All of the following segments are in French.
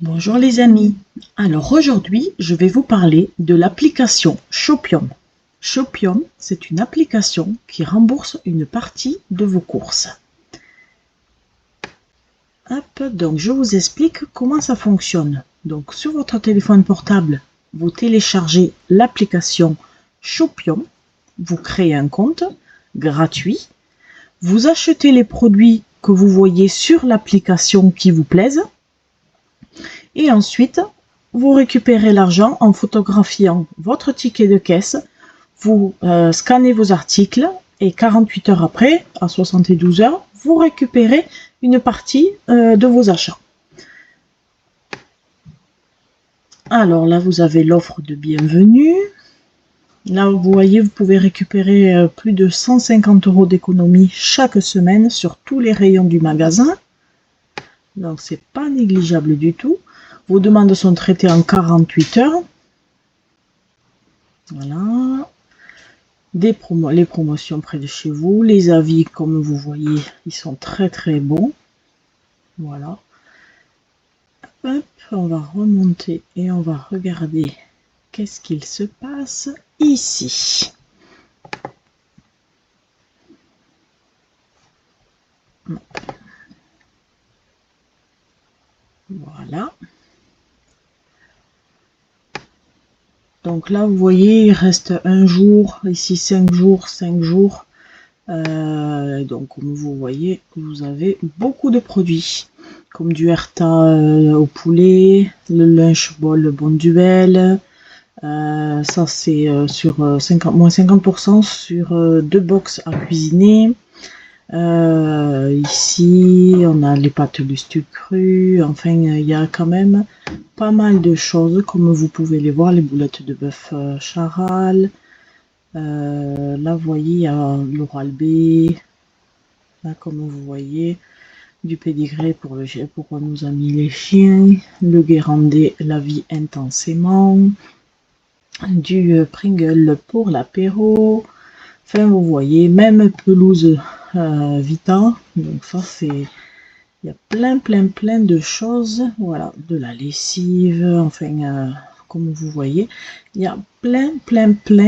Bonjour les amis. Alors aujourd'hui, je vais vous parler de l'application Shopium. Shopium, c'est une application qui rembourse une partie de vos courses. Hop, donc je vous explique comment ça fonctionne. Donc sur votre téléphone portable, vous téléchargez l'application Shopium, vous créez un compte gratuit, vous achetez les produits que vous voyez sur l'application qui vous plaisent. Et ensuite, vous récupérez l'argent en photographiant votre ticket de caisse, vous scannez vos articles et 48 heures après, à 72 heures, vous récupérez une partie de vos achats. Alors là, vous avez l'offre de bienvenue. Là, vous voyez, vous pouvez récupérer plus de 150 € d'économie chaque semaine sur tous les rayons du magasin. Donc, c'est pas négligeable du tout. Vos demandes sont traitées en 48 heures. Voilà. Les promotions près de chez vous. Les avis, comme vous voyez, ils sont très très bons. Voilà. Hop, on va remonter et on va regarder qu'est-ce qu'il se passe ici. Voilà. Donc là, vous voyez, il reste un jour, ici 5 jours, 5 jours. Donc comme vous voyez, vous avez beaucoup de produits, comme du Herta au poulet, le lunch ball Bonduelle. Ça c'est sur moins 50% sur 2 box à cuisiner. Ici, on a les pâtes Lustu cru. Enfin, il y a quand même pas mal de choses, comme vous pouvez les voir, les boulettes de bœuf Charal. Là, vous voyez, il y a l'Oral-B. Là, comme vous voyez, du pédigré pour nos amis les chiens. Le Guérandais, la vie intensément. Du Pringle pour l'apéro. Enfin, vous voyez, même pelouse Vita. Donc ça, c'est... Il y a plein de choses. Voilà, de la lessive. Enfin, comme vous voyez, il y a plein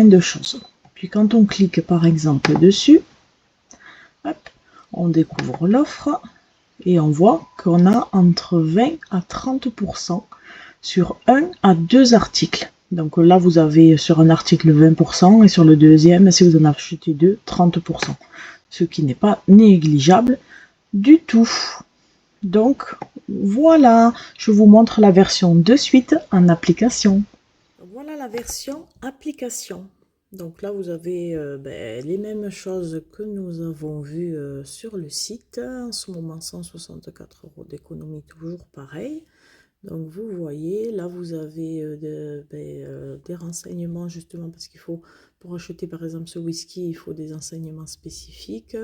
de choses. Puis quand on clique par exemple dessus, hop, on découvre l'offre et on voit qu'on a entre 20 à 30% sur 1 à 2 articles. Donc là, vous avez sur un article 20% et sur le deuxième, si vous en achetez deux, 30%. Ce qui n'est pas négligeable du tout. Donc voilà, je vous montre la version de suite en application. Voilà la version application. Donc là, vous avez les mêmes choses que nous avons vues sur le site. En ce moment, 164 € d'économie, toujours pareil. Donc vous voyez, là vous avez des renseignements justement parce qu'il faut, pour acheter par exemple ce whisky, il faut des enseignements spécifiques.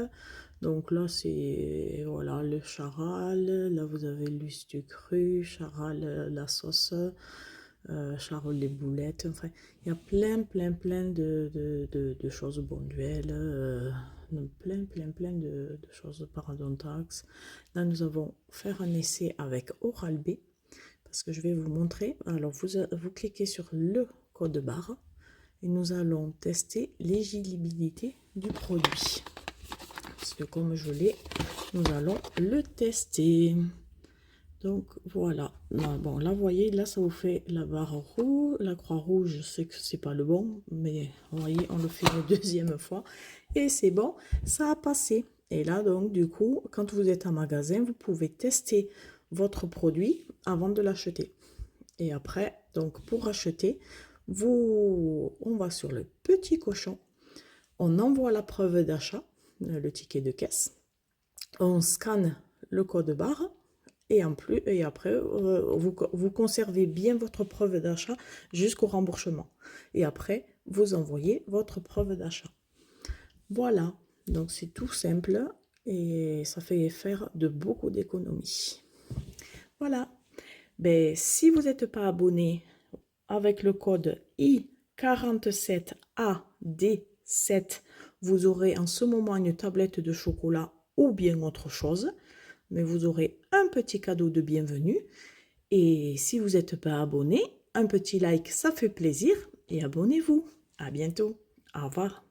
Donc là c'est, voilà, le Charal, là vous avez l'Ustu cru, Charal la sauce, Charal les boulettes, enfin il y a plein de choses bonduelles, plein de choses parodontax. Là nous avons fait un essai avec Oral-B. Parce que je vais vous montrer. Alors, vous cliquez sur le code barre et nous allons tester l'éligibilité du produit. Parce que comme je l'ai, nous allons le tester. Donc, voilà. Bon, là, vous voyez, là, ça vous fait la barre rouge. La croix rouge, je sais que c'est pas le bon, mais vous voyez, on le fait une deuxième fois. Et c'est bon, ça a passé. Et là, donc, du coup, quand vous êtes en magasin, vous pouvez tester votre produit avant de l'acheter. Et après, donc pour acheter, on va sur le petit cochon, on envoie la preuve d'achat, le ticket de caisse, on scanne le code barre et après, vous conservez bien votre preuve d'achat jusqu'au remboursement. Et après, vous envoyez votre preuve d'achat. Voilà, donc c'est tout simple et ça fait faire de beaucoup d'économies. Voilà. Ben, si vous n'êtes pas abonné avec le code I47AD7, vous aurez en ce moment une tablette de chocolat ou bien autre chose, mais vous aurez un petit cadeau de bienvenue. Et si vous n'êtes pas abonné, un petit like, ça fait plaisir. Et abonnez-vous. À bientôt. Au revoir.